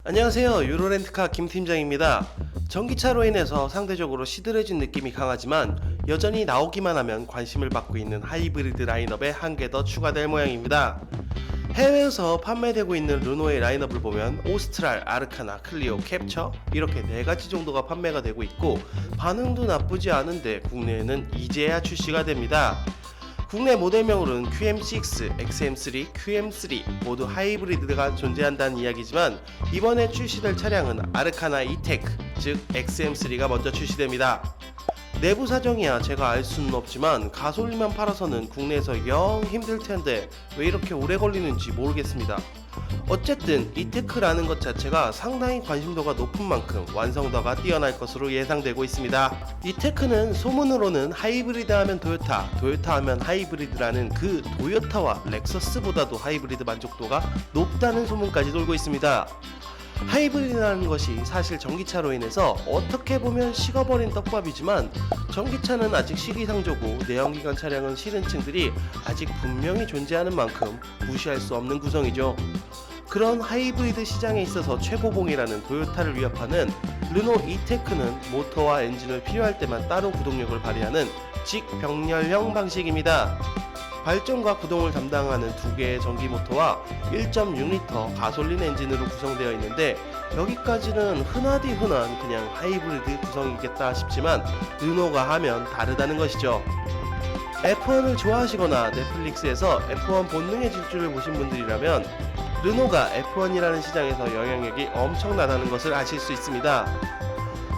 안녕하세요. 유로렌트카 김팀장입니다. 전기차로 인해서 상대적으로 시들해진 느낌이 강하지만 여전히 나오기만 하면 관심을 받고 있는 하이브리드 라인업에 한 개 더 추가될 모양입니다. 해외에서 판매되고 있는 르노의 라인업을 보면 오스트랄, 아르카나, 클리오, 캡처 이렇게 4가지 정도가 판매가 되고 있고 반응도 나쁘지 않은데 국내에는 이제야 출시가 됩니다. 국내 모델명으로는 QM6, XM3, QM3 모두 하이브리드가 존재한다는 이야기지만 이번에 출시될 차량은 아르카나 이테크, 즉 XM3가 먼저 출시됩니다. 내부 사정이야 제가 알 수는 없지만 가솔린만 팔아서는 국내에서 영 힘들 텐데 왜 이렇게 오래 걸리는지 모르겠습니다. 어쨌든 이테크라는 것 자체가 상당히 관심도가 높은 만큼 완성도가 뛰어날 것으로 예상되고 있습니다. 이테크는 소문으로는 하이브리드 하면 토요타, 토요타 하면 하이브리드라는 그 토요타와 렉서스보다도 하이브리드 만족도가 높다는 소문까지 돌고 있습니다. 하이브리드라는 것이 사실 전기차로 인해서 어떻게 보면 식어버린 떡밥이지만 전기차는 아직 시기상조고 내연기관 차량은 싫은 층들이 아직 분명히 존재하는 만큼 무시할 수 없는 구성이죠. 그런 하이브리드 시장에 있어서 최고봉이라는 토요타를 위협하는 르노 이테크는 모터와 엔진을 필요할 때만 따로 구동력을 발휘하는 직병렬형 방식입니다. 발전과 구동을 담당하는 2개의 전기 모터와 1.6L 가솔린 엔진으로 구성되어 있는데 여기까지는 흔하디 흔한 그냥 하이브리드 구성이겠다 싶지만 르노가 하면 다르다는 것이죠. F1을 좋아하시거나 넷플릭스에서 F1 본능의 질주를 보신 분들이라면 르노가 F1이라는 시장에서 영향력이 엄청나다는 것을 아실 수 있습니다.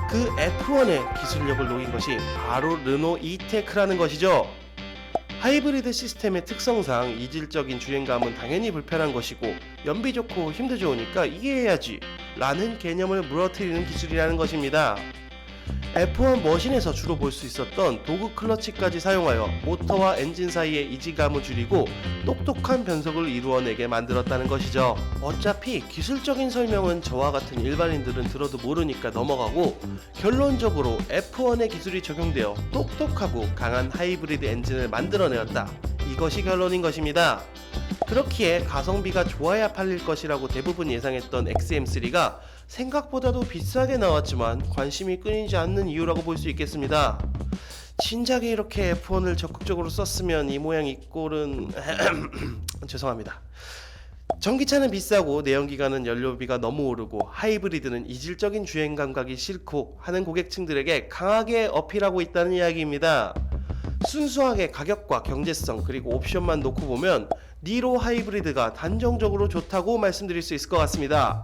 그 F1의 기술력을 녹인 것이 바로 르노 이테크라는 것이죠. 하이브리드 시스템의 특성상 이질적인 주행감은 당연히 불편한 것이고 연비 좋고 힘도 좋으니까 이해해야지 라는 개념을 무너뜨리는 기술이라는 것입니다. F1 머신에서 주로 볼 수 있었던 도구 클러치까지 사용하여 모터와 엔진 사이의 이질감을 줄이고 똑똑한 변속을 이루어내게 만들었다는 것이죠. 어차피 기술적인 설명은 저와 같은 일반인들은 들어도 모르니까 넘어가고 결론적으로 F1의 기술이 적용되어 똑똑하고 강한 하이브리드 엔진을 만들어내었다. 이것이 결론인 것입니다. 그렇기에 가성비가 좋아야 팔릴 것이라고 대부분 예상했던 XM3가 생각보다도 비싸게 나왔지만 관심이 끊이지 않는 이유라고 볼 수 있겠습니다. 진작에 이렇게 F1을 적극적으로 썼으면 이 모양 이 꼴은 죄송합니다. 전기차는 비싸고 내연기관은 연료비가 너무 오르고 하이브리드는 이질적인 주행 감각이 싫고 하는 고객층들에게 강하게 어필하고 있다는 이야기입니다. 순수하게 가격과 경제성 그리고 옵션만 놓고 보면 니로 하이브리드가 단정적으로 좋다고 말씀드릴 수 있을 것 같습니다.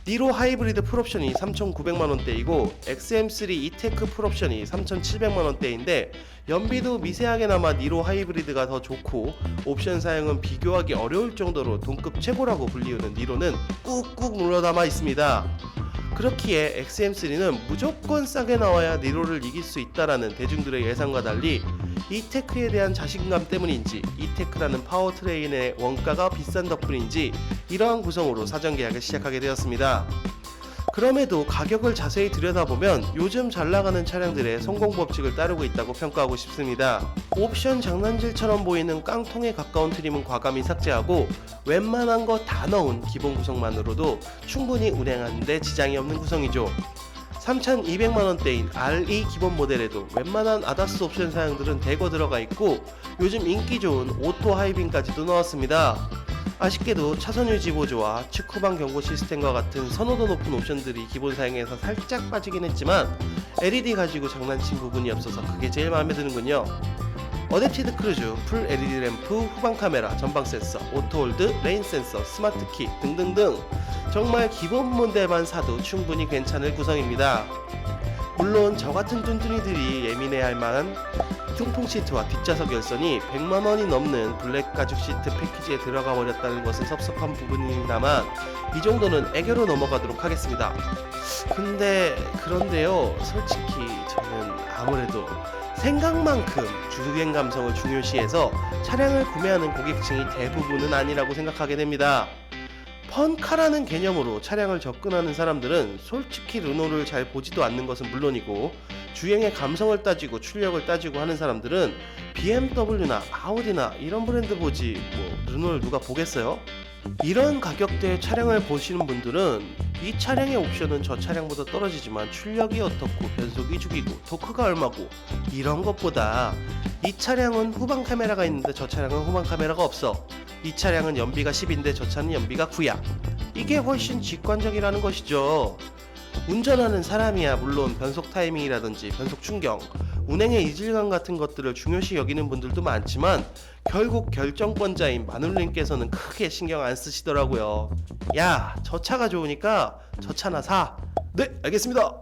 니로 하이브리드 풀옵션이 3,900만원대이고 XM3 이테크 풀옵션이 3,700만원대인데 연비도 미세하게나마 니로 하이브리드가 더 좋고 옵션 사용은 비교하기 어려울 정도로 동급 최고라고 불리우는 니로는 꾹꾹 눌러담아 있습니다. 그렇기에 XM3는 무조건 싸게 나와야 니로를 이길 수 있다라는 대중들의 예상과 달리 이테크에 대한 자신감 때문인지 이테크라는 파워트레인의 원가가 비싼 덕분인지 이러한 구성으로 사전 계약을 시작하게 되었습니다. 그럼에도 가격을 자세히 들여다보면 요즘 잘나가는 차량들의 성공 법칙을 따르고 있다고 평가하고 싶습니다. 옵션 장난질처럼 보이는 깡통에 가까운 트림은 과감히 삭제하고 웬만한 거 다 넣은 기본 구성만으로도 충분히 운행하는데 지장이 없는 구성이죠. 3,200만원대인 RE 기본 모델에도 웬만한 아다스 옵션 사양들은 대거 들어가 있고 요즘 인기 좋은 오토 하이빔까지도 넣었습니다. 아쉽게도 차선 유지 보조와 측 후방 경고 시스템과 같은 선호도 높은 옵션들이 기본 사양에서 살짝 빠지긴 했지만 LED 가지고 장난친 부분이 없어서 그게 제일 마음에 드는군요. 어댑티드 크루즈, 풀 LED 램프, 후방 카메라, 전방 센서, 오토홀드, 레인 센서, 스마트 키 등등등 정말 기본 모델만 사도 충분히 괜찮을 구성입니다. 물론 저같은 뚠뚠이들이 예민해할 만한 통풍 시트와 뒷좌석 열선이 100만원이 넘는 블랙 가죽 시트 패키지에 들어가 버렸다는 것은 섭섭한 부분입니다만 이 정도는 애교로 넘어가도록 하겠습니다. 그런데요 솔직히 저는 아무래도 생각만큼 주행 감성을 중요시해서 차량을 구매하는 고객층이 대부분은 아니라고 생각하게 됩니다. 펀카라는 개념으로 차량을 접근하는 사람들은 솔직히 르노를 잘 보지도 않는 것은 물론이고 주행의 감성을 따지고 출력을 따지고 하는 사람들은 BMW나 아우디나 이런 브랜드 보지 르노를 누가 보겠어요? 이런 가격대의 차량을 보시는 분들은 이 차량의 옵션은 저 차량보다 떨어지지만 출력이 어떻고 변속이 죽이고 토크가 얼마고 이런 것보다 이 차량은 후방 카메라가 있는데 저 차량은 후방 카메라가 없어, 이 차량은 연비가 10인데 저 차는 연비가 9야, 이게 훨씬 직관적이라는 것이죠. 운전하는 사람이야 물론 변속 타이밍이라든지 변속 충격, 운행의 이질감 같은 것들을 중요시 여기는 분들도 많지만 결국 결정권자인 마눌님께서는 크게 신경 안 쓰시더라고요. 야, 저 차가 좋으니까 저 차나 사. 네, 알겠습니다.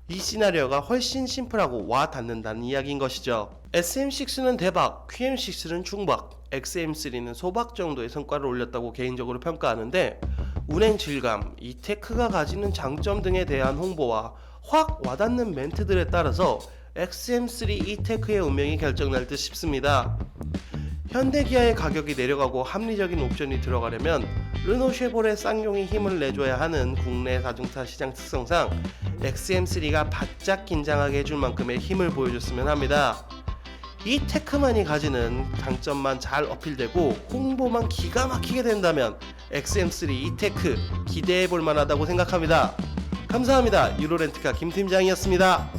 이 시나리오가 훨씬 심플하고 와 닿는다는 이야기인 것이죠. SM6는 대박, QM6는 중박, XM3는 소박 정도의 성과를 올렸다고 개인적으로 평가하는데, 운행 질감, 이 테크가 가지는 장점 등에 대한 홍보와 확 와닿는 멘트들에 따라서 XM3 E-테크의 운명이 결정날 듯 싶습니다. 현대기아의 가격이 내려가고 합리적인 옵션이 들어가려면 르노 쉐보레 쌍용이 힘을 내줘야 하는 국내 자동차 시장 특성상 XM3가 바짝 긴장하게 해줄 만큼의 힘을 보여줬으면 합니다. 이 테크만이 가지는 장점만 잘 어필되고 홍보만 기가 막히게 된다면 XM3 E-테크 기대해볼 만하다고 생각합니다. 감사합니다. 유로렌트카 김팀장이었습니다.